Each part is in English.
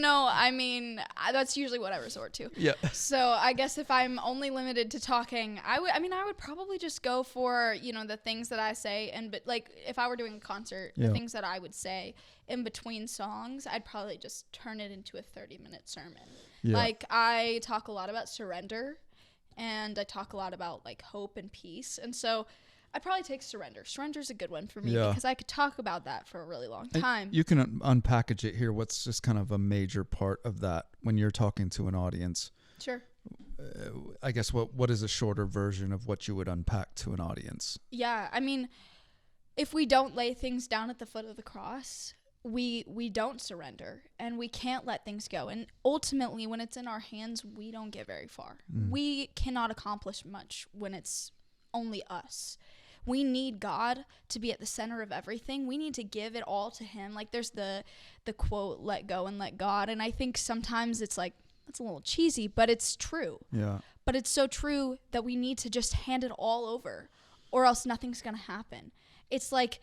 no, I mean, that's usually what I resort to. Yeah. So I guess if I'm only limited to talking, I would probably just go for, the things that I say. But like if I were doing a concert, the things that I would say in between songs, I'd probably just turn it into a 30-minute sermon. Yeah. Like I talk a lot about surrender, and I talk a lot about like hope and peace. And so I'd probably take surrender. Surrender's a good one for me because I could talk about that for a really long time. You can unpackage it here. What's just kind of a major part of that when you're talking to an audience? Sure. I guess what is a shorter version of what you would unpack to an audience? Yeah, I mean, if we don't lay things down at the foot of the cross, we don't surrender, and we can't let things go. And ultimately, when it's in our hands, we don't get very far. We cannot accomplish much when it's only us. We need God to be at the center of everything. We need to give it all to him. Like there's the quote, let go and let God. And I think sometimes it's like, that's a little cheesy, but it's true. Yeah. But it's so true that we need to just hand it all over, or else nothing's going to happen. It's like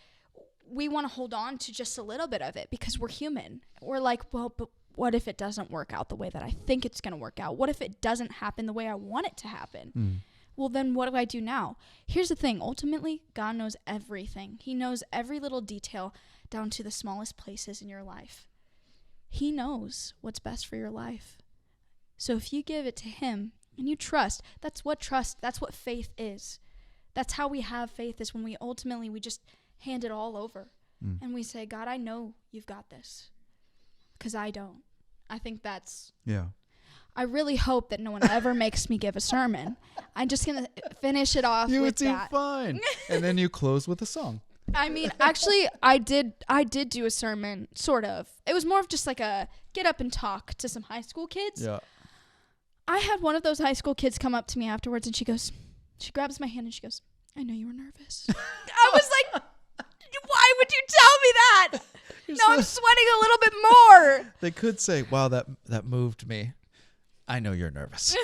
we want to hold on to just a little bit of it because we're human. We're like, well, but what if it doesn't work out the way that I think it's going to work out? What if it doesn't happen the way I want it to happen? Well, then what do I do now? Here's the thing. Ultimately, God knows everything. He knows every little detail down to the smallest places in your life. He knows what's best for your life. So if you give it to him and you trust, that's what faith is. That's how we have faith, is when we just hand it all over. And we say, God, I know you've got this, because I don't. I think that's... Yeah. I really hope that no one ever makes me give a sermon. I'm just going to finish it off with that. You would do fine. And then you close with a song. I mean, actually, I did do a sermon, sort of. It was more of just like a get up and talk to some high school kids. Yeah. I had one of those high school kids come up to me afterwards, and she grabs my hand and she goes, I know you were nervous. I was like, why would you tell me that? Now I'm sweating a little bit more. They could say, wow, that moved me. I know you're nervous.